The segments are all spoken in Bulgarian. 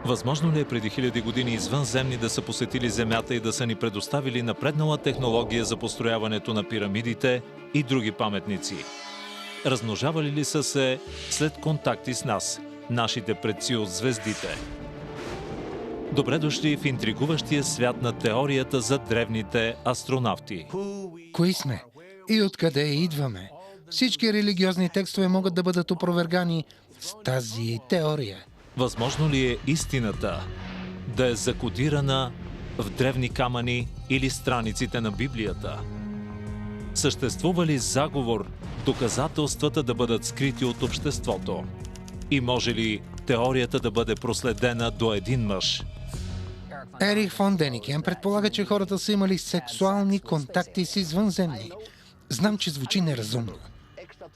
Възможно ли е преди хиляди години извънземни да са посетили Земята и да са ни предоставили напреднала технология за построяването на пирамидите и други паметници? Размножавали ли са се след контакти с нас, нашите предци от звездите? Добре дошли в интригуващия свят на теорията за древните астронавти. Кои сме и откъде идваме? Всички религиозни текстове могат да бъдат опровергани с тази теория. Възможно ли е истината да е закодирана в древни камъни или страниците на Библията? Съществува ли заговор доказателствата да бъдат скрити от обществото? И може ли теорията да бъде проследена до един мъж? Ерих фон Деникен предполага, че хората са имали сексуални контакти с извънземни. Знам, че звучи неразумно,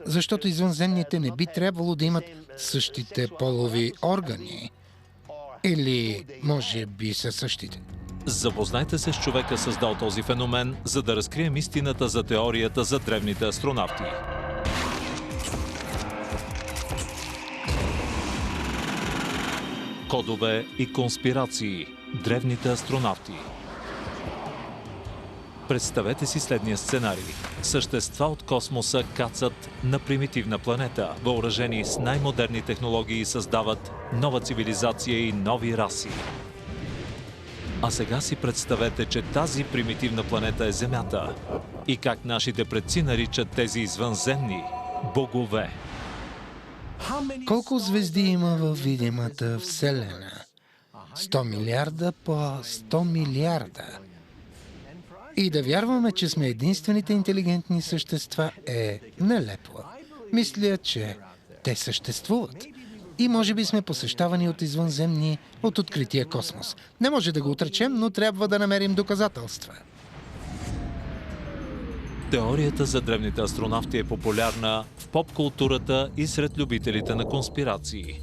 защото извънземните не би трябвало да имат същите полови органи. Или, може би, са същите. Запознайте се с човека, създал този феномен, за да разкрием истината за теорията за древните астронавти. Кодове и конспирации. Древните астронавти. Представете си следния сценарий. Същества от космоса кацат на примитивна планета, въоръжени с най-модерни технологии, създават нова цивилизация и нови раси. А сега си представете, че тази примитивна планета е Земята и как нашите предци наричат тези извънземни богове. Колко звезди има във видимата Вселена? 100 милиарда по 100 милиарда. И да вярваме, че сме единствените интелигентни същества е нелепо. Мисля, че те съществуват. И може би сме посещавани от извънземни от открития космос. Не може да го отречем, но трябва да намерим доказателства. Теорията за древните астронавти е популярна в поп-културата и сред любителите на конспирации.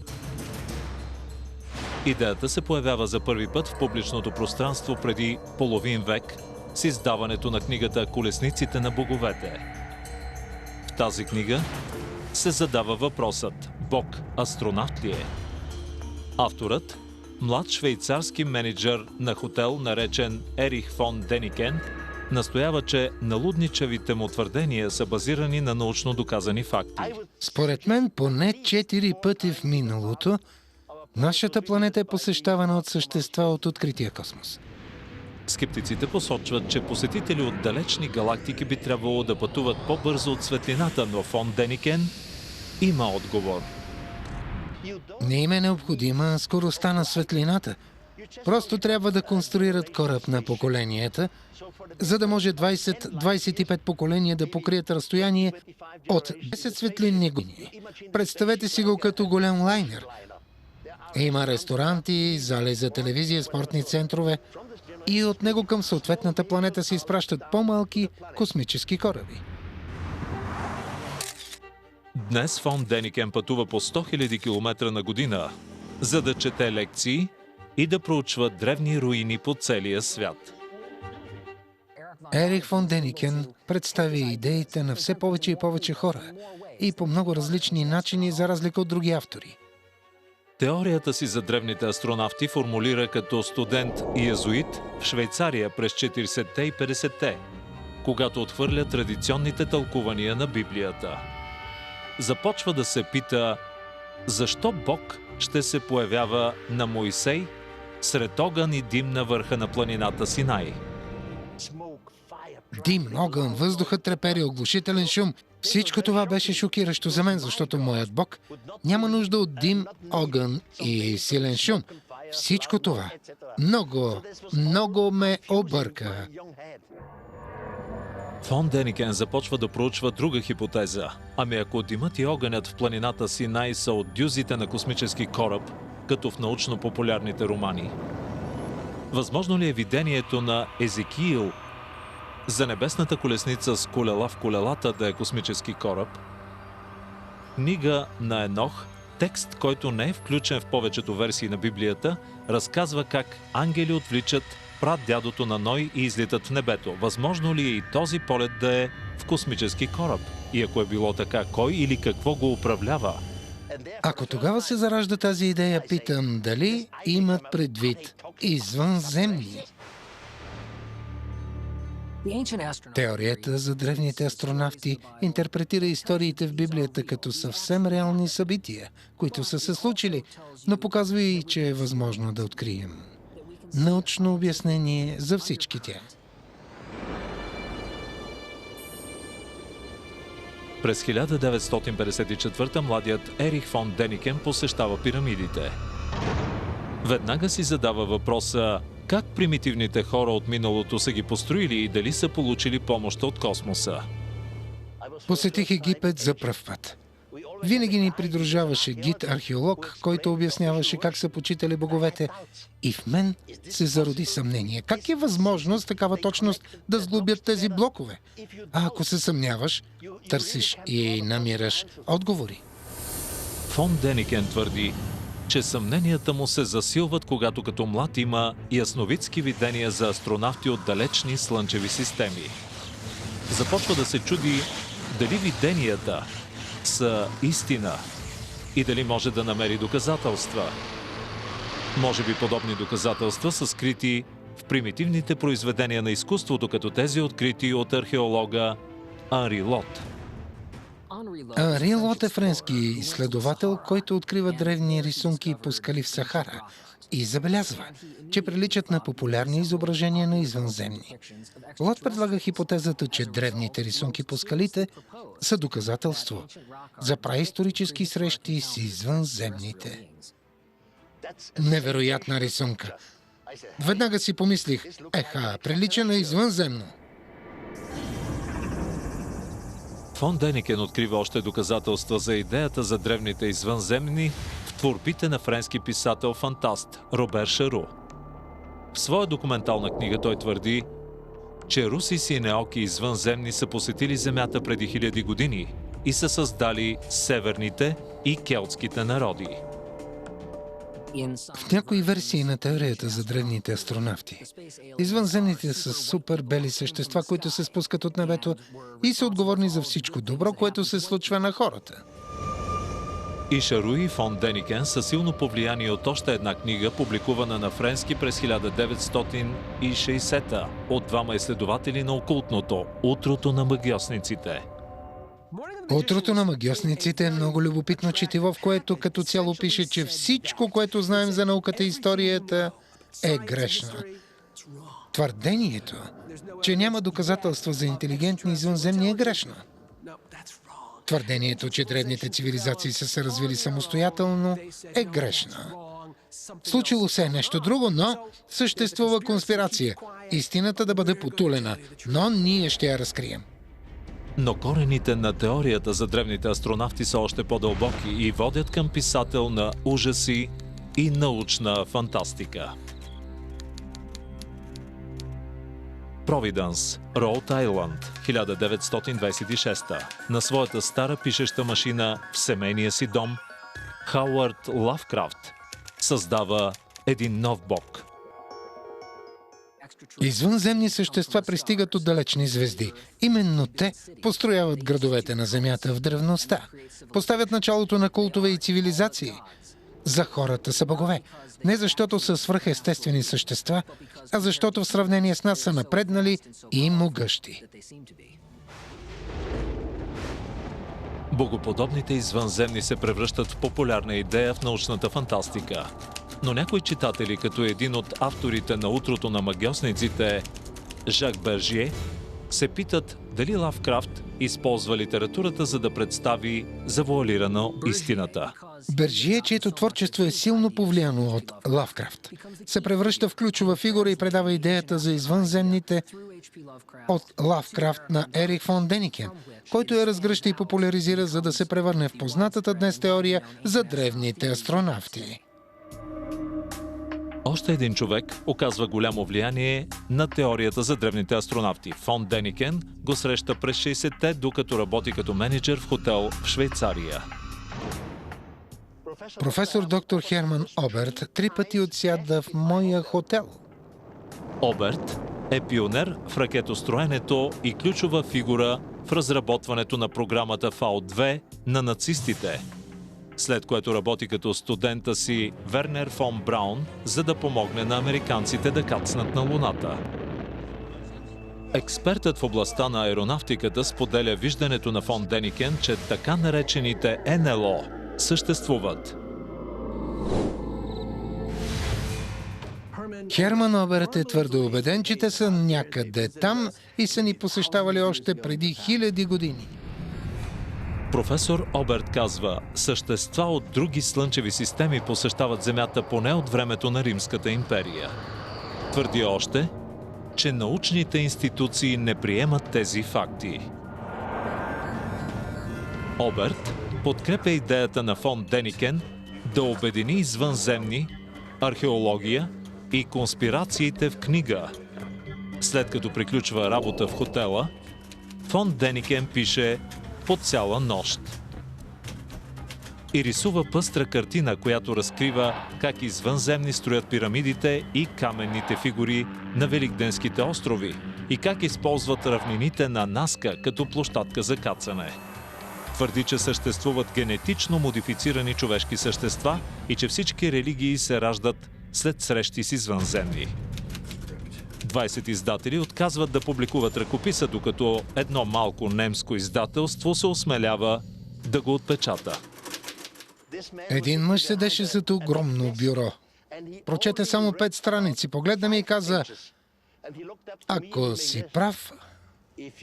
Идеята се появява за първи път в публичното пространство преди половин век с издаването на книгата «Колесниците на боговете». В тази книга се задава въпросът «Бог астронавт ли е?». Авторът, млад швейцарски менеджер на хотел, наречен Ерих фон Деникен, настоява, че налудничавите му твърдения са базирани на научно доказани факти. Според мен, поне 4 пъти в миналото, нашата планета е посещавана от същества от открития космос. Скептиците посочват, че посетители от далечни галактики би трябвало да пътуват по-бързо от светлината, но фон Деникен има отговор. Не им е необходима скоростта на светлината. Просто трябва да конструират кораб на поколенията, за да може 20-25 поколения да покрият разстояние от 10 светлинни години. Представете си го като голям лайнер. Има ресторанти, зали за телевизия, спортни центрове и от него към съответната планета се изпращат по-малки космически кораби. Днес фон Деникен пътува по 100 000 км на година, за да чете лекции и да проучва древни руини по целия свят. Ерих фон Деникен представи идеите на все повече и повече хора и по много различни начини, за разлика от други автори. Теорията си за древните астронавти формулира като студент и езуит в Швейцария през 40-те и 50-те, когато отхвърля традиционните тълкувания на Библията. Започва да се пита защо Бог ще се появява на Моисей сред огън и дим на върха на планината Синай. Дим, огън, въздухът трепери, оглушителен шум. Всичко това беше шокиращо за мен, защото моят Бог няма нужда от дим, огън и силен шум. Всичко това много ме обърка. Фон Деникен започва да проучва друга хипотеза. Ами ако димът и огънят в планината Синай са от дюзите на космически кораб, като в научно-популярните романи? Възможно ли е видението на Езекиил за небесната колесница с колела в колелата да е космически кораб? Книга на Енох, текст, който не е включен в повечето версии на Библията, разказва как ангели отвличат прадядото на Ной и излитат в небето. Възможно ли е и този полет да е в космически кораб? И ако е било така, кой или какво го управлява? Ако тогава се заражда тази идея, питам дали имат предвид извънземни. Теорията за древните астронавти интерпретира историите в Библията като съвсем реални събития, които са се случили, но показва и, че е възможно да открием научно обяснение за всички тях. През 1954 младият Ерих фон Деникен посещава пирамидите. Веднага си задава въпроса как примитивните хора от миналото са ги построили и дали са получили помощ от космоса. Посетих Египет за пръв път. Винаги ни придружаваше гид-археолог, който обясняваше как са почитали боговете. И в мен се зароди съмнение. Как е възможно с такава точност да сглобят тези блокове? А ако се съмняваш, търсиш и намираш отговори. Фон Деникен твърди, че съмненията му се засилват, когато като млад има ясновидски видения за астронавти от далечни слънчеви системи. Започва да се чуди дали виденията са истина и дали може да намери доказателства. Може би подобни доказателства са скрити в примитивните произведения на изкуството, като тези открити от археолога Анри Лот. Анри Лот е френски изследовател, който открива древни рисунки по скали в Сахара и забелязва, че приличат на популярни изображения на извънземни. Лот предлага хипотезата, че древните рисунки по скалите са доказателство за праисторически срещи с извънземните. Невероятна рисунка. Веднага си помислих, прилича на извънземно. Фон Деникен открива още доказателства за идеята за древните извънземни в творбите на френски писател-фантаст Робер Шару. В своя документална книга той твърди, че руси синеоки извънземни са посетили Земята преди 1000 години и са създали северните и келтските народи. В някои версии на теорията за древните астронавти, извънземните са супер бели същества, които се спускат от небето и са отговорни за всичко добро, което се случва на хората. И Шару и фон Деникен са силно повлияни от още една книга, публикувана на френски през 1960 от двама изследователи на окултното «Утрото на магьосниците». Утрото на магьосниците е много любопитно четиво, в което като цяло пише, че всичко, което знаем за науката и историята, е грешно. Твърдението, че няма доказателства за интелигентни извънземни, е грешно. Твърдението, че древните цивилизации са се развили самостоятелно, е грешно. Случило се е нещо друго, но съществува конспирация. Истината да бъде потулена, но ние ще я разкрием. Но корените на теорията за древните астронавти са още по-дълбоки и водят към писател на ужаси и научна фантастика. Провидънс, Роуд Айланд, 1926. На своята стара пишеща машина в семейния си дом, Хауърд Лавкрафт създава един нов бог. Извънземни същества пристигат от далечни звезди. Именно те построяват градовете на Земята в древността. Поставят началото на култове и цивилизации. За хората са богове. Не защото са свръхестествени същества, а защото в сравнение с нас са напреднали и могъщи. Богоподобните извънземни се превръщат в популярна идея в научната фантастика. Но някои читатели, като един от авторите на Утрото на магьосниците, Жак Бержие, се питат дали Лавкрафт използва литературата, за да представи завуалирано истината. Бержие, чието творчество е силно повлияно от Лавкрафт, се превръща в ключова фигура и предава идеята за извънземните от Лавкрафт на Ерих фон Деникен, който я разгръща и популяризира, за да се превърне в познатата днес теория за древните астронавти. Още един човек оказва голямо влияние на теорията за древните астронавти. Фон Деникен го среща през 60-те, докато работи като менеджер в хотел в Швейцария. Професор доктор Херман Оберт 3 пъти отсяда в моя хотел. Оберт е пионер в ракетостроенето и ключова фигура в разработването на програмата Фау-2 на нацистите. след което работи като студента си Вернер фон Браун, за да помогне на американците да кацнат на Луната. Експертът в областта на аеронавтиката споделя виждането на фон Деникен, че така наречените НЛО съществуват. Херман Оберт е твърдо убеден, че те са някъде там и са ни посещавали още преди хиляди години. Професор Оберт казва, същества от други слънчеви системи посещават Земята поне от времето на Римската империя. Твърди още, че научните институции не приемат тези факти. Оберт подкрепя идеята на фон Деникен да обедини извънземни, археология и конспирациите в книга. След като приключва работа в хотела, фон Деникен пише по цяла нощ и рисува пъстра картина, която разкрива как извънземни строят пирамидите и каменните фигури на Великденските острови и как използват равнините на Наска като площадка за кацане. Твърди, че съществуват генетично модифицирани човешки същества и че всички религии се раждат след срещи с извънземни. 20 издатели отказват да публикуват ръкописа, докато едно малко немско издателство се осмелява да го отпечата. Един мъж седеше зад огромно бюро. Прочете само 5 страници, погледна ми и каза: ако си прав,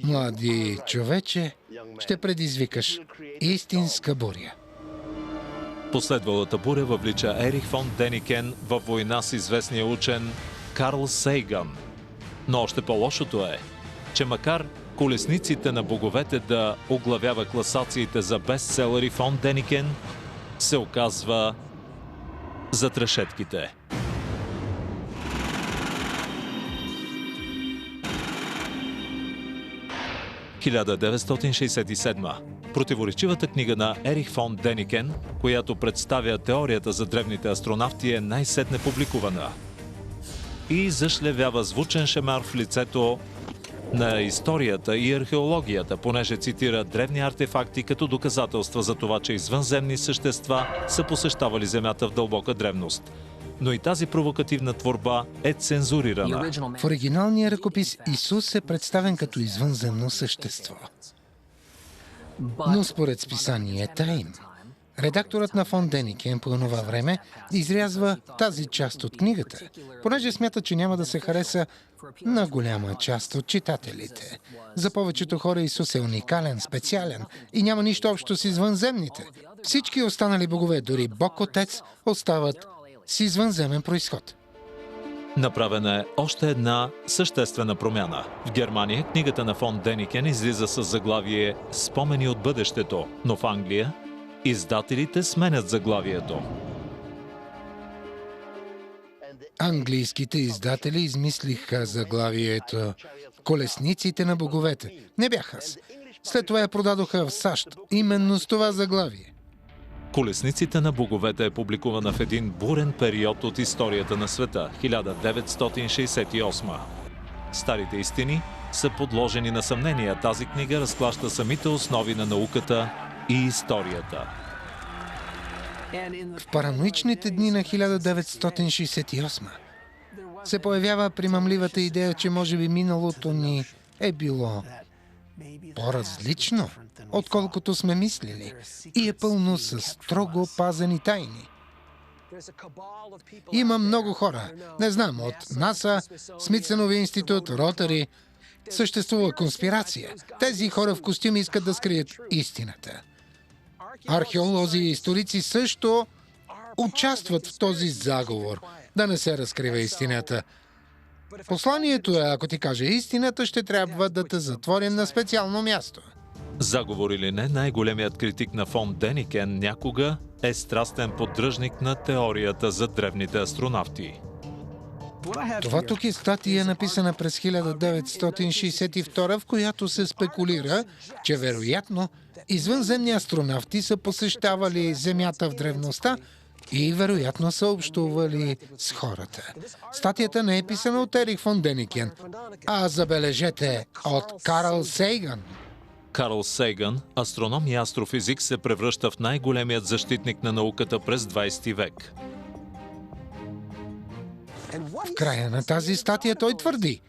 млади човече, ще предизвикаш истинска буря. Последвалата буря въвлича Ерих фон Деникен във война с известния учен Карл Сейган. Но още по-лошото е, че макар колесниците на боговете да оглавява класациите за бестселери, фон Деникен се оказва зад решетките. (1967) Противоречивата книга на Ерих фон Деникен, която представя теорията за древните астронавти, е най-сетне публикувана и зашлевява звучен шемар в лицето на историята и археологията, понеже цитира древни артефакти като доказателства за това, че извънземни същества са посещавали Земята в дълбока древност. Но и тази провокативна творба е цензурирана. В оригиналния ръкопис Исус е представен като извънземно същество. Но според списанията им, редакторът на фон Деникен по това време изрязва тази част от книгата, понеже смята, че няма да се хареса на голяма част от читателите. За повечето хора Исус е уникален, специален и няма нищо общо с извънземните. Всички останали богове, дори Бог Отец, остават с извънземен произход. Направена е още една съществена промяна. В Германия книгата на фон Деникен излиза с заглавие «Спомени от бъдещето», но в Англия издателите сменят заглавието. Английските издатели измислиха заглавието «Колесниците на боговете». Не бях аз. След това я продадоха в САЩ, именно с това заглавие. Колесниците на боговете е публикувана в един бурен период от историята на света – 1968. Старите истини са подложени на съмнения. Тази книга разклаща самите основи на науката и историята. В параноичните дни на 1968 се появява примамливата идея, че може би миналото ни е било по-различно, отколкото сме мислили, и е пълно с строго пазени тайни. Има много хора, не знам, от НАСА, Смитсъновия институт, Ротари. Съществува конспирация. Тези хора в костюми искат да скрият истината. Археолози и историци също участват в този заговор да не се разкрива истината. Посланието е, ако ти каже истината, ще трябва да те затворим на специално място. Заговор или не, най-големият критик на фон Деникен някога е страстен поддръжник на теорията за древните астронавти. Това тук е статия, написана през 1962, в която се спекулира, че вероятно извънземни астронавти са посещавали Земята в древността и вероятно са общували с хората. Статията не е писана от Ерих фон Деникен, а забележете, от Карл Сейган. Карл Сейгън, астроном и астрофизик, се превръща в най-големият защитник на науката през 20 век. В края на тази статия той твърди: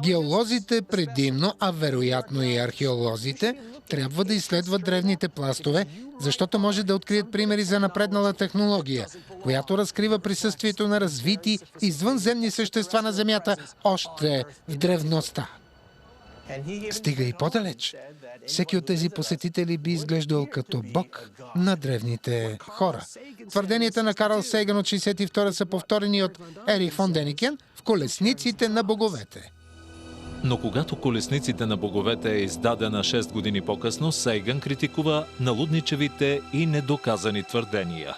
геолозите предимно, а вероятно и археолозите, трябва да изследват древните пластове, защото може да открият примери за напреднала технология, която разкрива присъствието на развити извънземни същества на Земята още в древността. Стига и по-далеч. Всеки от тези посетители би изглеждал като бог на древните хора. Твърденията на Карл Сейгън от 1962 са повторени от Ерих фон Деникен в Колесниците на боговете. Но когато Колесниците на боговете е издадена 6 години по-късно, Сейгън критикува налудничевите и недоказани твърдения.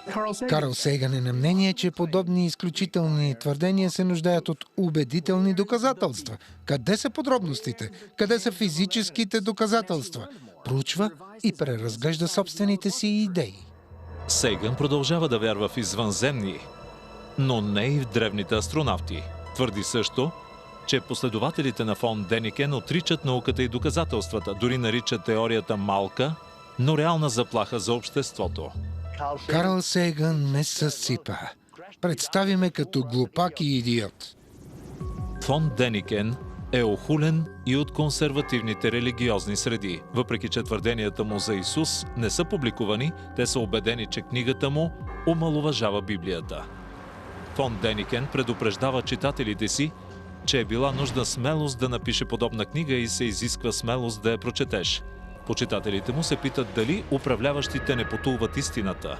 Карл Сейгън е на мнение, че подобни изключителни твърдения се нуждаят от убедителни доказателства. Къде са подробностите? Къде са физическите доказателства? Проучва и преразглежда собствените си идеи. Сейгън продължава да вярва в извънземни, но не и в древните астронавти. Твърди също, че последователите на фон Деникен отричат науката и доказателствата, дори наричат теорията малка, но реална заплаха за обществото. Карл Сейгън не съсипа. Представи ме като глупак и идиот. Фон Деникен е охулен и от консервативните религиозни среди. Въпреки че твърденията му за Исус не са публикувани, те са убедени, че книгата му омаловажава Библията. Фон Деникен предупреждава читателите си, че е била нужда смелост да напише подобна книга и се изисква смелост да я прочетеш. Почитателите му се питат дали управляващите не потулват истината.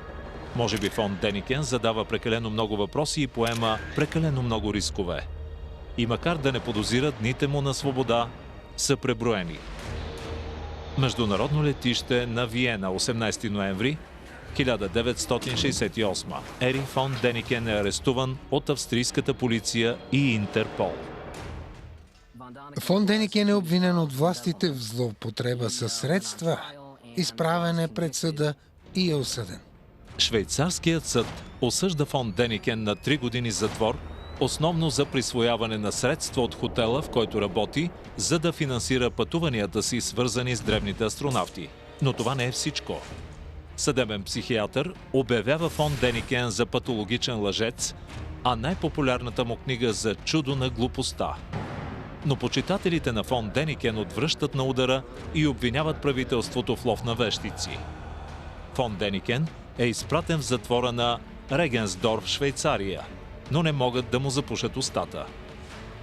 Може би фон Деникен задава прекалено много въпроси и поема прекалено много рискове. И макар да не подозират, дните му на свобода са преброени. Международно летище на Виена, 18 ноември 1968. Ерих фон Деникен е арестуван от австрийската полиция и Интерпол. Фон Деникен е обвинен от властите в злоупотреба със средства, изправен пред съда и е осъден. Швейцарският съд осъжда фон Деникен на 3 години затвор, основно за присвояване на средства от хотела, в който работи, за да финансира пътуванията си, свързани с древните астронавти. Но това не е всичко. Съдебен психиатър обявява фон Деникен за патологичен лъжец, а най-популярната му книга за чудо на глупостта. Но почитателите на фон Деникен отвръщат на удара и обвиняват правителството в лов на вещици. Фон Деникен е изпратен в затвора на Регенсдорф в Швейцария, но не могат да му запушат устата.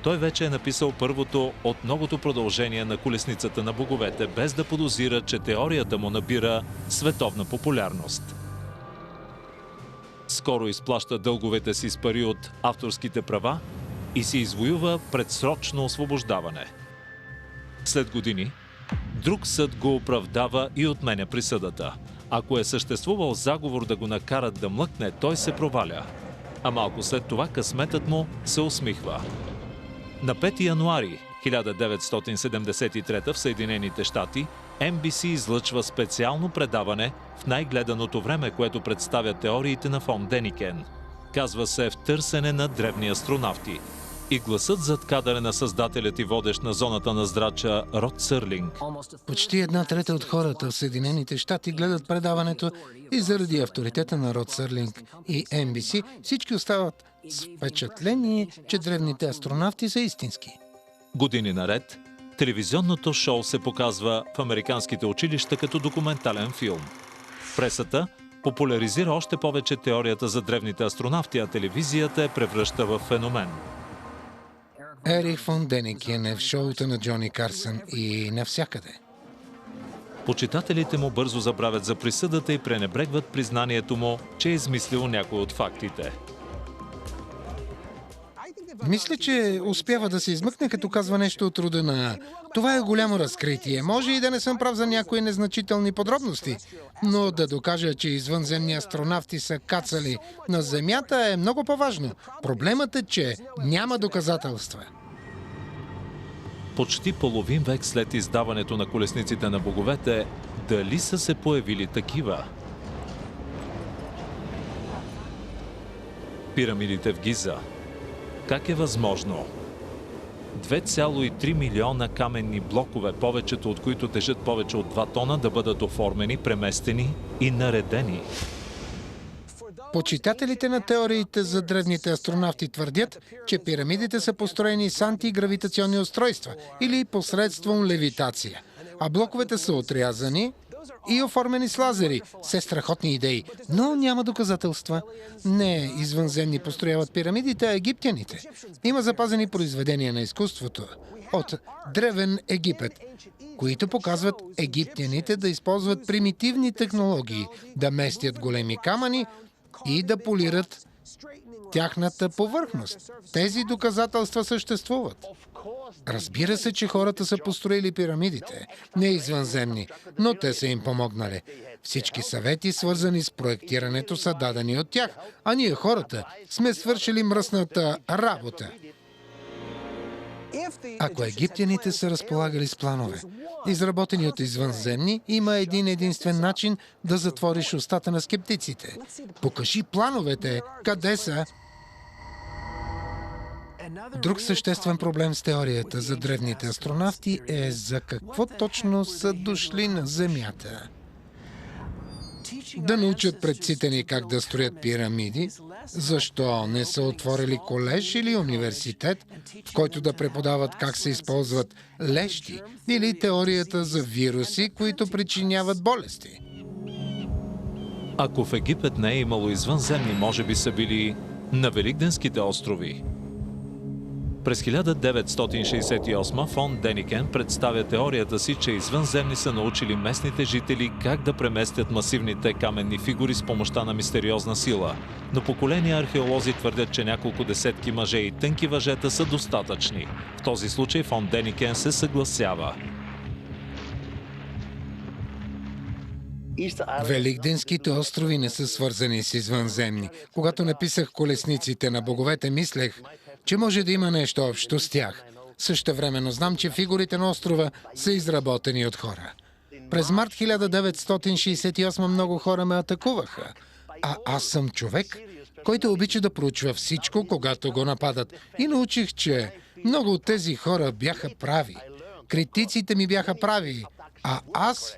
Той вече е написал първото от многото продължения на Колесницата на боговете, без да подозира, че теорията му набира световна популярност. Скоро изплаща дълговете си с пари от авторските права и си извоюва предсрочно освобождаване. След години, друг съд го оправдава и отменя присъдата. Ако е съществувал заговор да го накарат да млъкне, той се проваля. А малко след това късметът му се усмихва. На 5 януари 1973 в Съединените щати NBC излъчва специално предаване в най-гледаното време, което представя теориите на фон Деникен. Казва се "В търсене на древни астронавти". И гласът зад кадъра на създателят и водещ на зоната на здрача Род Сърлинг. Почти 1/3 от хората в Съединените щати гледат предаването и заради авторитета на Род Сърлинг и NBC всички остават с впечатление, че древните астронавти са истински. Години наред, телевизионното шоу се показва в американските училища като документален филм. Пресата популяризира още повече теорията за древните астронавти, а телевизията я превръща в феномен. Ерих фон Деникен е в шоута на Джони Карсън и навсякъде. Почитателите му бързо забравят за присъдата и пренебрегват признанието му, че е измислил някои от фактите. Мисля, че успява да се измъкне, като казва нещо от рода на "Това е голямо разкритие. Може и да не съм прав за някои незначителни подробности, но да докажа, че извънземни астронавти са кацали на Земята е много по-важно. Проблемът е, че няма доказателства." Почти половин век след издаването на Колесниците на боговете, дали са се появили такива? Пирамидите в Гиза. Как е възможно? 2,3 милиона каменни блокове, повечето от които тежат повече от 2 тона, да бъдат оформени, преместени и наредени. Почитателите на теориите за древните астронавти твърдят, че пирамидите са построени с антигравитационни устройства или посредством левитация, а блоковете са отрязани и оформени с лазери. Все страхотни идеи, но няма доказателства. Не извънземни построяват пирамидите, а египтяните. Има запазени произведения на изкуството от древен Египет, които показват египтяните да използват примитивни технологии, да местят големи камъни и да полират тяхната повърхност. Тези доказателства съществуват. Разбира се, че хората са построили пирамидите, не извънземни, но те са им помогнали. Всички съвети, свързани с проектирането, са дадени от тях, а ние хората сме свършили мръсната работа. Ако египтяните са разполагали с планове, изработени от извънземни, има един единствен начин да затвориш устата на скептиците. Покажи плановете, къде са. Друг съществен проблем с теорията за древните астронавти е за какво точно са дошли на Земята. Да научат предците ни как да строят пирамиди, защо не са отворили колеж или университет, в който да преподават как се използват лещи, или теорията за вируси, които причиняват болести. Ако в Египет не е имало извънземни, може би са били на Великденските острови. През 1968 фон Деникен представя теорията си, че извънземни са научили местните жители как да преместят масивните каменни фигури с помощта на мистериозна сила. Но поколения археолози твърдят, че няколко десетки мъже и тънки въжета са достатъчни. В този случай фон Деникен се съгласява. Великденските острови не са свързани с извънземни. Когато написах колесниците на боговете, мислех, че може да има нещо общо с тях. Същевременно знам, че фигурите на острова са изработени от хора. През март 1968 много хора ме атакуваха. А аз съм човек, който обича да проучва всичко, когато го нападат. И научих, че много от тези хора бяха прави. Критиците ми бяха прави, а аз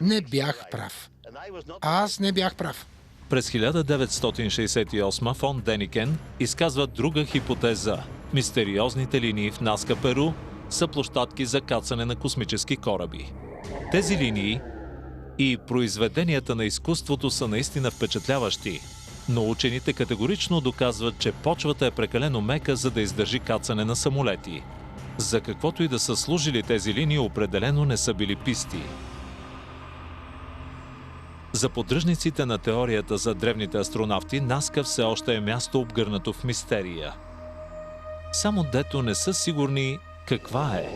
не бях прав. Аз не бях прав. През 1968 фон Деникен изказва друга хипотеза. Мистериозните линии в Назка, Перу са площадки за кацане на космически кораби. Тези линии и произведенията на изкуството са наистина впечатляващи, но учените категорично доказват, че почвата е прекалено мека, за да издържи кацане на самолети. За каквото и да са служили тези линии, определено не са били писти. За поддръжниците на теорията за древните астронавти, Назка все още е място обгърнато в мистерия. Само дето не са сигурни каква е.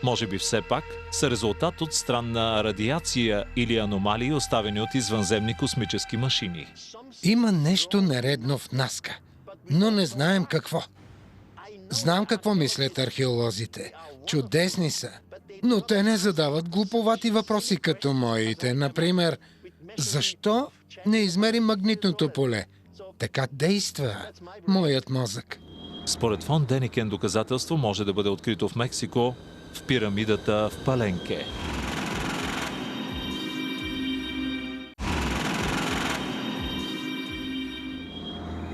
Може би все пак са резултат от странна радиация или аномалии, оставени от извънземни космически машини. Има нещо нередно в Назка, но не знаем какво. Знам какво мислят археолозите. Чудесни са, но те не задават глуповати въпроси като моите. Например, защо не измерим магнитното поле? Така действа моят мозък. Според фон Деникен доказателство може да бъде открито в Мексико, в пирамидата в Паленке.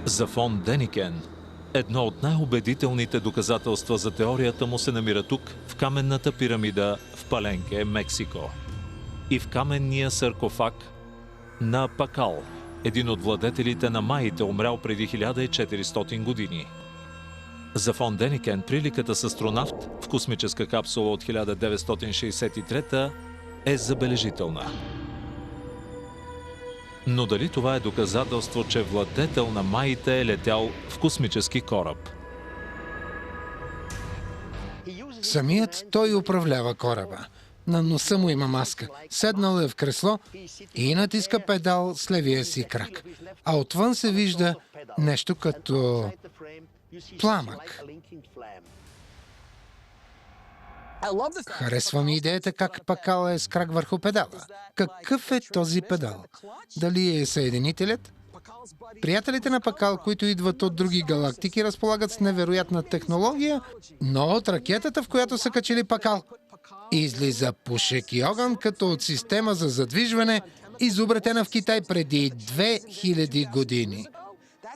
За фон Деникен едно от най-убедителните доказателства за теорията му се намира тук, в каменната пирамида в Паленке, Мексико. И в каменния саркофаг на Пакал, един от владетелите на маите, умрял преди 1400 години. За фон Деникен приликата с астронавт в космическа капсула от 1963 е забележителна. Но дали това е доказателство, че владетел на маите е летял в космически кораб? Самият той управлява кораба. На носа му има маска. Седнал е в кресло и натиска педал с левия си крак. А отвън се вижда нещо като пламък. Харесва ми идеята как Пакал е с крак върху педала. Какъв е този педал? Дали е съединителят? Приятелите на Пакал, които идват от други галактики, разполагат с невероятна технология, но от ракетата, в която са качили Пакал, излиза пушек и огън, като от система за задвижване, изобретена в Китай преди 2000 години.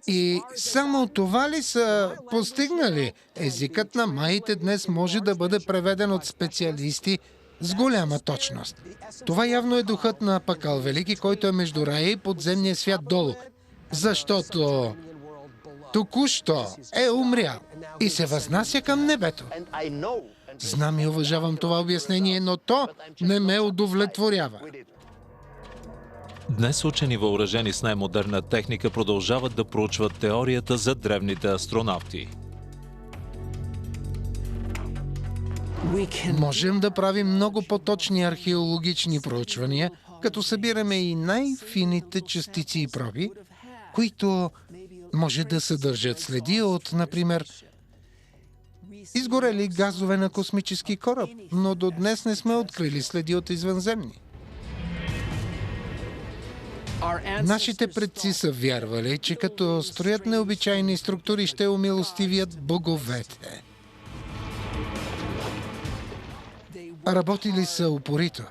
И само това ли са постигнали? Езикът на маите днес може да бъде преведен от специалисти с голяма точност. Това явно е духът на Пакал Велики, който е между рая и подземния свят долу. Защото току-що е умрял и се възнася към небето. Знам и уважавам това обяснение, но то не ме удовлетворява. Днес учени, въоръжени с най-модерна техника, продължават да проучват теорията за древните астронавти. Можем да правим много по-точни археологични проучвания, като събираме и най-фините частици и проби, които може да съдържат следи от, например, изгорели газове на космически кораб, но до днес не сме открили следи от извънземни. Нашите предци са вярвали, че като строят необичайни структури, ще умилостивят боговете. Работили са упорито.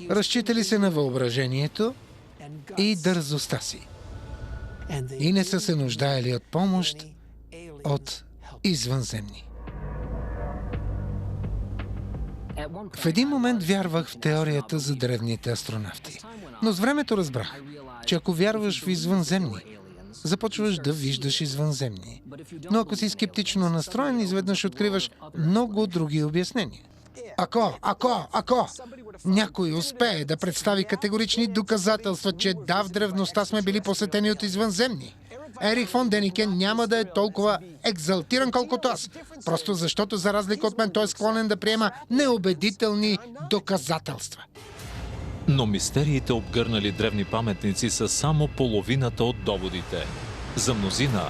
Разчитали се на въображението и дързостта си. И не са се нуждаели от помощ от извънземни. В един момент вярвах в теорията за древните астронавти. Но с времето разбрах, че ако вярваш в извънземни, започваш да виждаш извънземни. Но ако си скептично настроен, изведнъж откриваш много други обяснения. Ако някой успее да представи категорични доказателства, че да, в древността сме били посетени от извънземни, Ерих фон Деникен няма да е толкова екзалтиран, колкото аз. Просто защото, за разлика от мен, той е склонен да приема неубедителни доказателства. Но мистериите, обгърнали древни паметници, са само половината от доводите. За мнозина,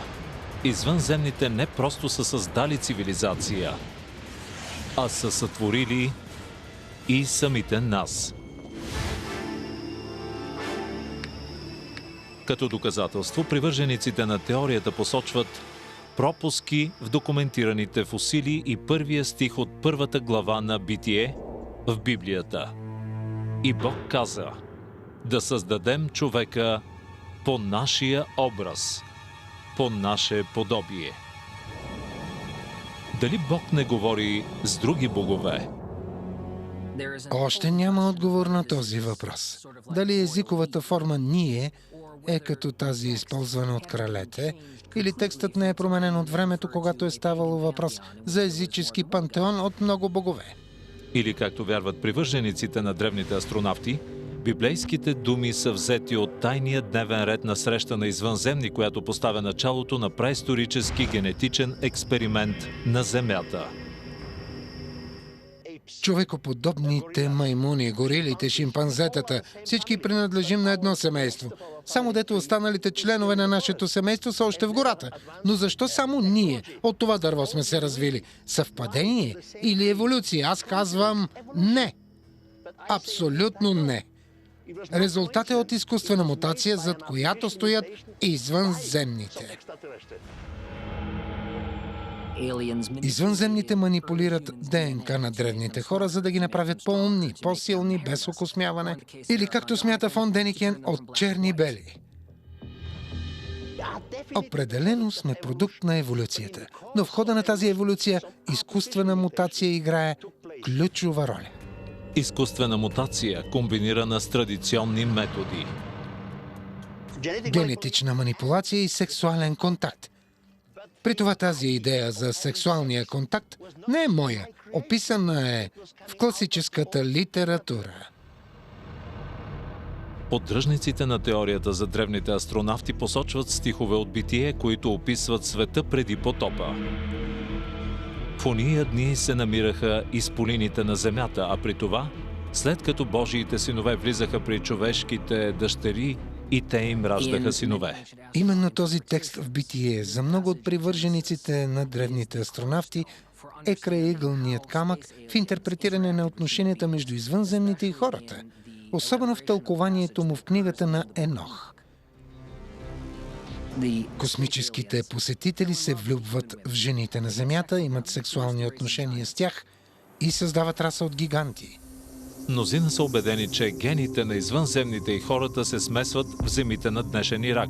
извънземните не просто са създали цивилизация, а са сътворили и самите нас. Като доказателство, привържениците на теорията посочват пропуски в документираните фосили и първия стих от първата глава на Битие в Библията. И Бог каза: да създадем човека по нашия образ, по наше подобие. Дали Бог не говори с други богове? Още няма отговор на този въпрос. Дали езиковата форма «ние» е като тази, използвана от кралете, или текстът не е променен от времето, когато е ставало въпрос за езически пантеон от много богове. Или, както вярват привържениците на древните астронавти, библейските думи са взети от тайния дневен ред на среща на извънземни, която поставя началото на праисторически генетичен експеримент на Земята. Човекоподобните маймуни, горилите, шимпанзетата, всички принадлежим на едно семейство. Само дето останалите членове на нашето семейство са още в гората. Но защо само ние от това дърво сме се развили? Съвпадение или еволюция? Аз казвам не. Абсолютно не. Резултат е от изкуствена мутация, зад която стоят извънземните. Извънземните манипулират ДНК на древните хора, за да ги направят по-умни, по-силни, без окосмяване. Или, както смята фон Деникен, от черни бели. Определено сме продукт на еволюцията. Но в хода на тази еволюция изкуствена мутация играе ключова роля. Изкуствена мутация, комбинирана с традиционни методи. Генетична манипулация и сексуален контакт. При това тази идея за сексуалния контакт не е моя. Описана е в класическата литература. Поддръжниците на теорията за древните астронавти посочват стихове от Битие, които описват света преди потопа. В ония дни се намираха изполините на земята, а при това, след като Божиите синове влизаха при човешките дъщери, и те им раждаха синове. Именно този текст в Битие за много от привържениците на древните астронавти е краягълният камък в интерпретиране на отношенията между извънземните и хората, особено в тълкованието му в книгата на Енох. Космическите посетители се влюбват в жените на Земята, имат сексуални отношения с тях и създават раса от гиганти. Мнозина са убедени, че гените на извънземните и хората се смесват в земите на днешен Ирак.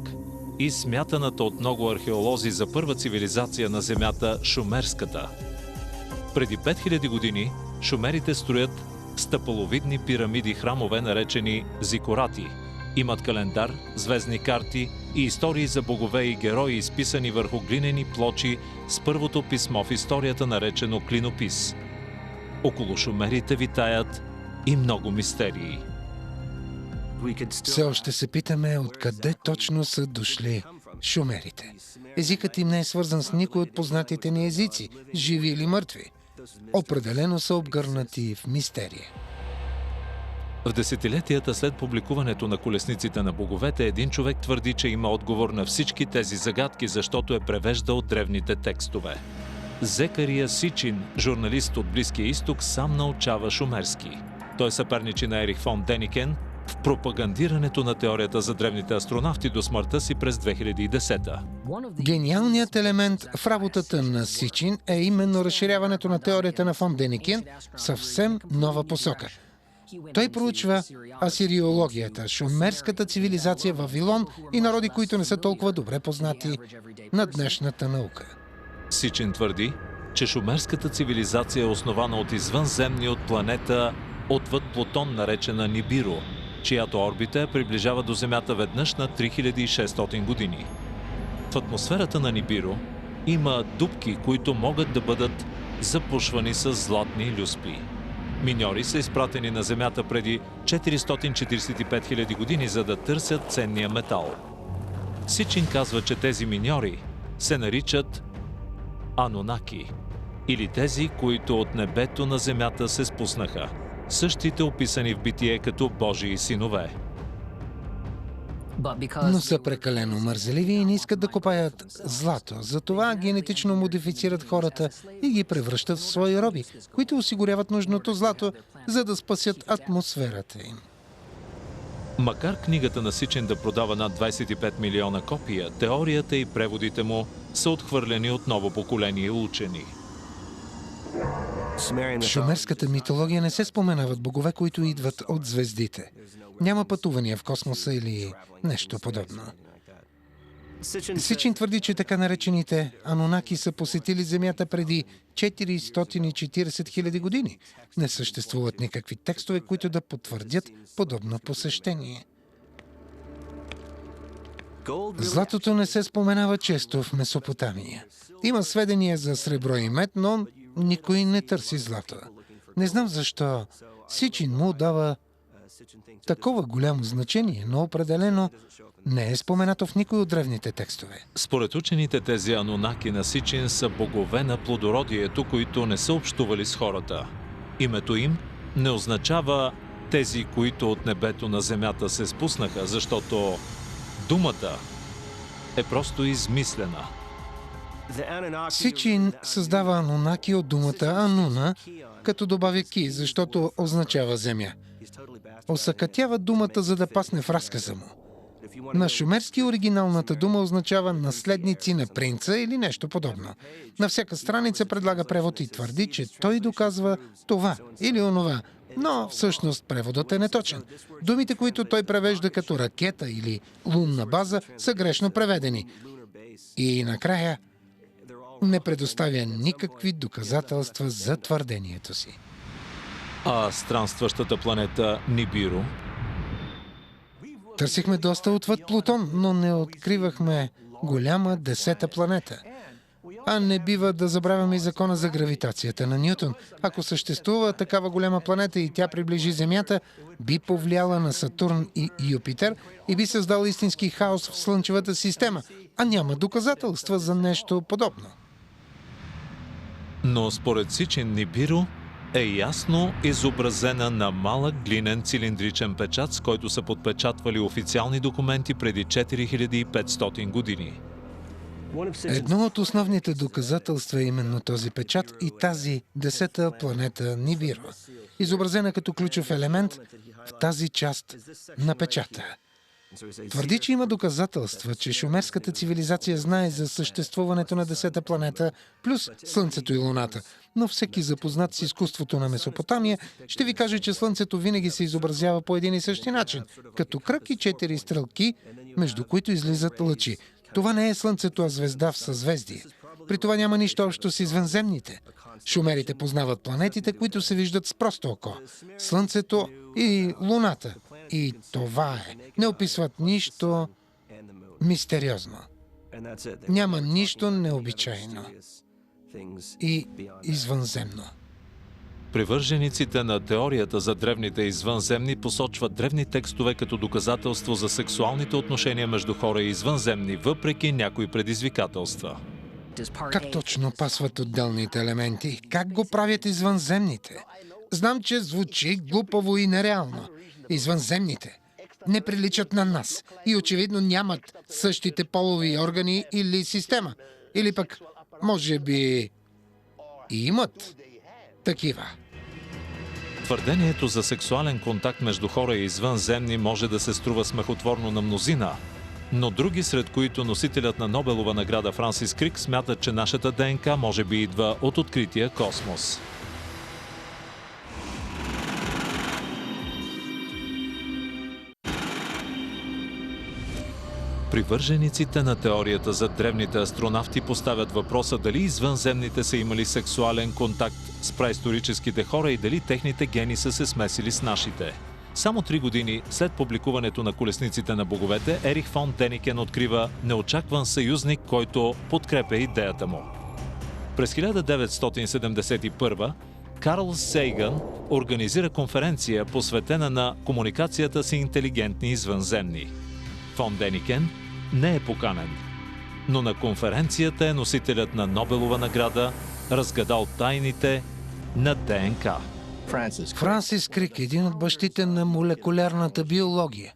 И смятаната от много археолози за първа цивилизация на Земята – шумерската. Преди 5000 години шумерите строят стъпаловидни пирамиди-храмове, наречени зикурати. Имат календар, звездни карти и истории за богове и герои, изписани върху глинени плочи с първото писмо в историята, наречено клинопис. Около шумерите витаят и много мистерии. Все още се питаме откъде точно са дошли шумерите. Езикът им не е свързан с никой от познатите ни езици, живи или мъртви. Определено са обгърнати в мистерия. В десетилетията след публикуването на колесниците на боговете, един човек твърди, че има отговор на всички тези загадки, защото е превеждал древните текстове. Зекария Сичин, журналист от Близкия изток, сам научава шумерски. Той съперничи на Ерих фон Деникен в пропагандирането на теорията за древните астронавти до смъртта си през 2010-та. Гениалният елемент в работата на Сичин е именно разширяването на теорията на фон Деникен в съвсем нова посока. Той проучва асириологията, шумерската цивилизация Вавилон и народи, които не са толкова добре познати на днешната наука. Сичин твърди, че шумерската цивилизация е основана от извънземни от планета отвъд Плутон, наречена Нибиро, чиято орбита я приближава до Земята веднъж на 3600 години. В атмосферата на Нибиро има дупки, които могат да бъдат запушвани с златни люспи. Миньори са изпратени на Земята преди 445 000 години, за да търсят ценния метал. Сичин казва, че тези миньори се наричат Анунаки, или тези, които от небето на Земята се спуснаха. Същите описани в Битие като Божии синове. Но са прекалено мързеливи и не искат да копаят злато. Затова генетично модифицират хората и ги превръщат в свои роби, които осигуряват нужното злато, за да спасят атмосферата им. Макар книгата на Сичин да продава над 25 милиона копия, теорията и преводите му са отхвърлени от ново поколение учени. В шумерската митология не се споменават богове, които идват от звездите. Няма пътувания в космоса или нещо подобно. Сичин твърди, че така наречените Анунаки са посетили Земята преди 440 000 години. Не съществуват никакви текстове, които да потвърдят подобно посещение. Златото не се споменава често в Месопотамия. Има сведения за сребро и мед, но никой не търси злато. Не знам защо Сичин му дава такова голямо значение, но определено не е споменато в никой от древните текстове. Според учените, тези Анунаки на Сичин са богове на плодородието, които не са общували с хората. Името им не означава тези, които от небето на земята се спуснаха, защото думата е просто измислена. Сичин създава Анунаки от думата Ануна, като добавя ки, защото означава земя. Осъкатява думата, за да пасне в разказа му. На шумерски оригиналната дума означава наследници на принца или нещо подобно. На всяка страница предлага превод и твърди, че той доказва това или онова, но всъщност преводът е неточен. Думите, които той превежда като ракета или лунна база, са грешно преведени. И накрая не предоставя никакви доказателства за твърдението си. А странстващата планета Нибиро? Търсихме доста отвъд Плутон, но не откривахме голяма 10-та планета. А не бива да забравяме и закона за гравитацията на Нютон. Ако съществува такава голяма планета и тя приближи Земята, би повлияла на Сатурн и Юпитер и би създала истински хаос в Слънчевата система, а няма доказателства за нещо подобно. Но според Сичин Нибиро е ясно изобразена на малък глинен цилиндричен печат, с който са подпечатвали официални документи преди 4500 години. Едно от основните доказателства е именно този печат и тази 10-та планета Нибиро, изобразена като ключов елемент в тази част на печата. Твърди, че има доказателства, че шумерската цивилизация знае за съществуването на 10-та планета, плюс Слънцето и Луната. Но всеки запознат с изкуството на Месопотамия ще ви каже, че Слънцето винаги се изобразява по един и същи начин, като кръг и 4 стрелки, между които излизат лъчи. Това не е Слънцето, а звезда в съзвездие. При това няма нищо общо с извънземните. Шумерите познават планетите, които се виждат с просто око. Слънцето и Луната. И това е. Не описват нищо мистериозно. Няма нищо необичайно и извънземно. Привържениците на теорията за древните извънземни посочват древни текстове като доказателство за сексуалните отношения между хора и извънземни, въпреки някои предизвикателства. Как точно пасват отделните елементи? Как го правят извънземните? Знам, че звучи глупаво и нереално. Извънземните не приличат на нас и очевидно нямат същите полови органи или система. Или пък, може би, и имат такива. Твърдението за сексуален контакт между хора и извънземни може да се струва смехотворно на мнозина, но други, сред които носителят на Нобелова награда Франсис Крик, смятат, че нашата ДНК може би идва от открития космос. Привържениците на теорията за древните астронавти поставят въпроса дали извънземните са имали сексуален контакт с праисторическите хора и дали техните гени са се смесили с нашите. Само 3 години след публикуването на Колесниците на боговете, Ерих фон Деникен открива неочакван съюзник, който подкрепя идеята му. През 1971 Карл Сейгън организира конференция, посветена на комуникацията с интелигентни извънземни. Фон Деникен не е поканен, но на конференцията е носителят на Нобелова награда, разгадал тайните на ДНК. Франсис Крик, един от бащите на молекулярната биология.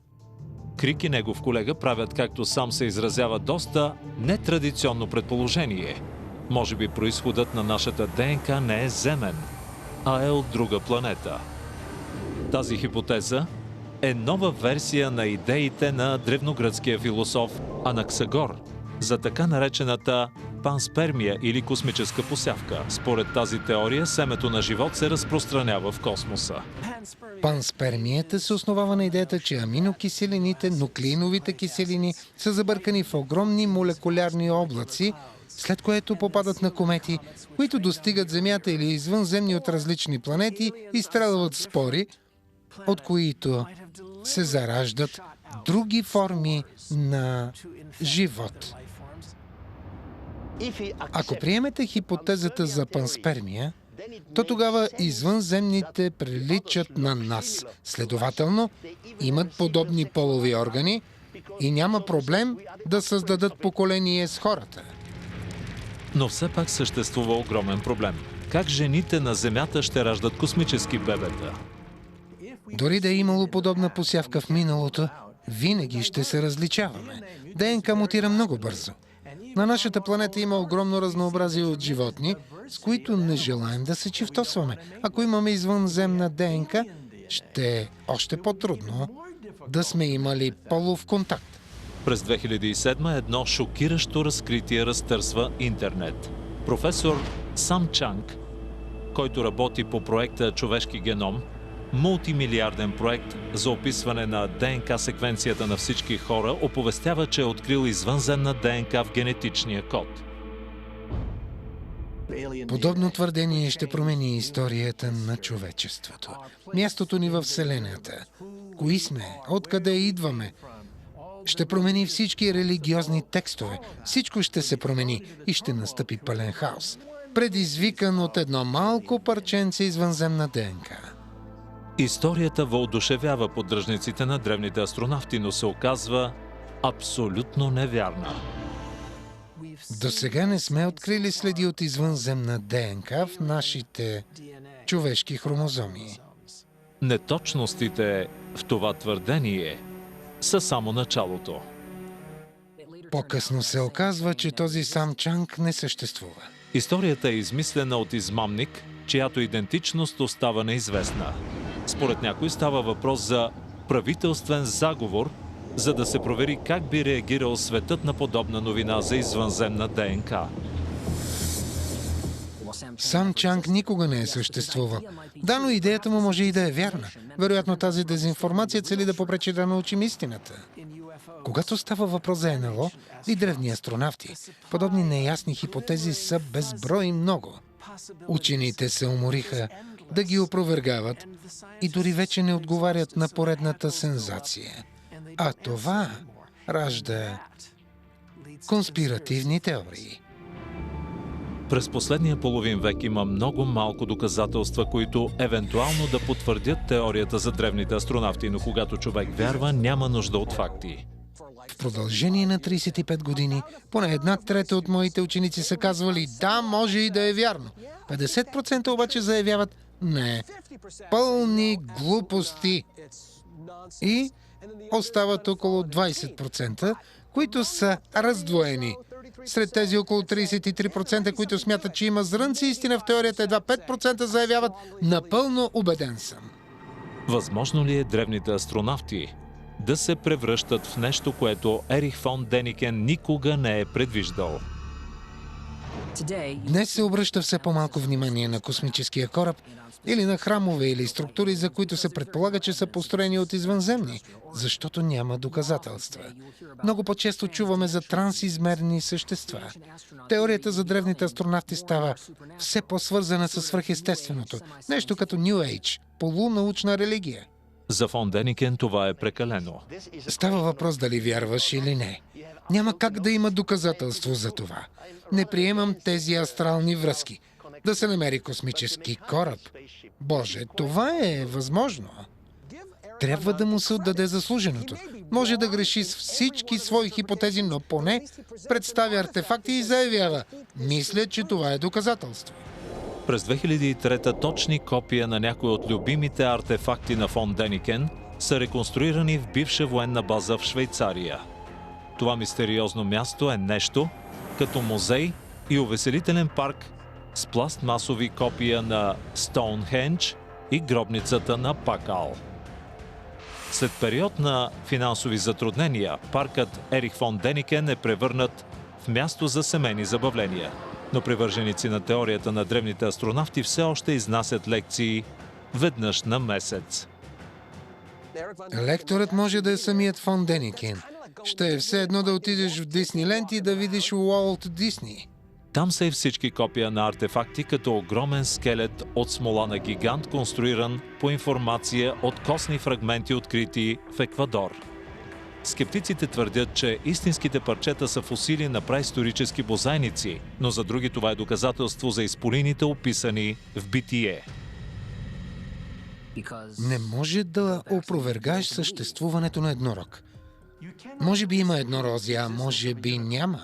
Крик и негов колега правят, както сам се изразява, доста нетрадиционно предположение. Може би произходът на нашата ДНК не е земен, а е от друга планета. Тази хипотеза е нова версия на идеите на древногръцкия философ Анаксагор за така наречената панспермия или космическа посявка. Според тази теория, семето на живот се разпространява в космоса. Панспермията се основава на идеята, че аминокиселините, нуклеиновите киселини са забъркани в огромни молекулярни облаци, след което попадат на комети, които достигат Земята или извънземни от различни планети и стрелват спори, от които се зараждат други форми на живот. Ако приемете хипотезата за панспермия, то тогава извънземните приличат на нас. Следователно, имат подобни полови органи и няма проблем да създадат поколение с хората. Но все пак съществува огромен проблем. Как жените на Земята ще раждат космически бебета? Дори да е имало подобна посявка в миналото, винаги ще се различаваме. ДНК мутира много бързо. На нашата планета има огромно разнообразие от животни, с които не желаем да се чифтосваме. Ако имаме извънземна ДНК, ще е още по-трудно да сме имали полов контакт. През 2007 едно шокиращо разкритие разтърсва интернет. Професор Сам Чанг, който работи по проекта Човешки геном, мултимилиарден проект за описване на ДНК секвенцията на всички хора, оповестява, че е открил извънземна ДНК в генетичния код. Подобно твърдение ще промени историята на човечеството. Мястото ни във Вселената. Кои сме? Откъде идваме? Ще промени всички религиозни текстове. Всичко ще се промени и ще настъпи пълен хаос, предизвикан от едно малко парченце извънземна ДНК. Историята въодушевява поддръжниците на древните астронавти, но се оказва абсолютно невярна. До сега не сме открили следи от извънземна ДНК в нашите човешки хромозоми. Неточностите в това твърдение са само началото. По-късно се оказва, че този Сам Чанг не съществува. Историята е измислена от измамник, чиято идентичност остава неизвестна. Според някой става въпрос за правителствен заговор за да се провери как би реагирал светът на подобна новина за извънземна ДНК. Сам Чанг никога не е съществувал. Да, но идеята му може и да е вярна. Вероятно тази дезинформация цели да попречи да научим истината. Когато става въпрос за НЛО и древни астронавти, подобни неясни хипотези са безброй много. Учените се умориха да ги опровергават и дори вече не отговарят на поредната сензация. А това ражда конспиративни теории. През последния половин век има много малко доказателства, които евентуално да потвърдят теорията за древните астронавти, но когато човек вярва, няма нужда от факти. В продължение на 35 години, поне 1/3 от моите ученици са казвали да, може и да е вярно. 50% обаче заявяват не. Пълни глупости. И остават около 20%, които са раздвоени. Сред тези около 33%, които смятат, че има зрънци истина в теорията, едва 5% заявяват напълно убеден съм. Възможно ли е древните астронавти да се превръщат в нещо, което Ерих фон Деникен никога не е предвиждал? Днес се обръща все по-малко внимание на космическия кораб или на храмове или структури, за които се предполага, че са построени от извънземни, защото няма доказателства. Много по-често чуваме за трансизмерни същества. Теорията за древните астронавти става все по-свързана с свръхестественото, нещо като New Age, полунаучна религия. За фон Деникен това е прекалено. Става въпрос дали вярваш или не. Няма как да има доказателство за това. Не приемам тези астрални връзки. Да се намери космически кораб. Боже, това е възможно. Трябва да му се отдаде заслуженото. Може да греши с всички свои хипотези, но поне представя артефакти и заявява: мисля, че това е доказателство. През 2003 точни копия на някои от любимите артефакти на фон Деникен са реконструирани в бивша военна база в Швейцария. Това мистериозно място е нещо като музей и увеселителен парк с пластмасови копия на Стоунхендж и гробницата на Пакал. След период на финансови затруднения, паркът Ерих фон Деникен е превърнат в място за семейни забавления. Но привърженици на теорията на древните астронавти все още изнасят лекции веднъж на месец. Лекторът може да е самият фон Деникен. Ще е все едно да отидеш в Дисниленд и да видиш Уолт Дисни. Там са и всички копия на артефакти, като огромен скелет от смола на гигант, конструиран по информация от костни фрагменти, открити в Еквадор. Скептиците твърдят, че истинските парчета са фосили на праисторически бозайници, но за други това е доказателство за изполините, описани в Битие. Не може да опровергаеш съществуването на еднорог. Може би има еднорози, а може би няма.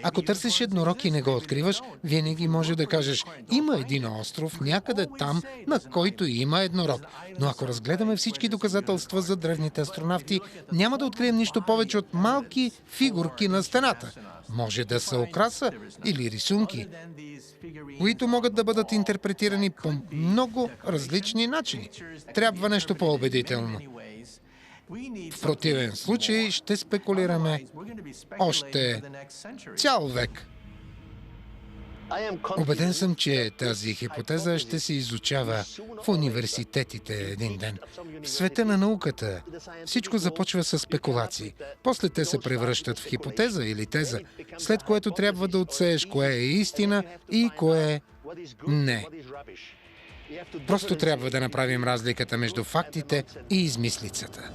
Ако търсиш еднорог и не го откриваш, винаги може да кажеш: има един остров някъде там, на който има еднорог. Но ако разгледаме всички доказателства за древните астронавти, няма да открием нищо повече от малки фигурки на стената. Може да са украса или рисунки, които могат да бъдат интерпретирани по много различни начини. Трябва нещо по-убедително. В противен случай ще спекулираме още цял век. Убеден съм, че тази хипотеза ще се изучава в университетите един ден. В света на науката всичко започва с спекулации. После те се превръщат в хипотеза или теза, след което трябва да отсееш кое е истина и кое не. Просто трябва да направим разликата между фактите и измислицата.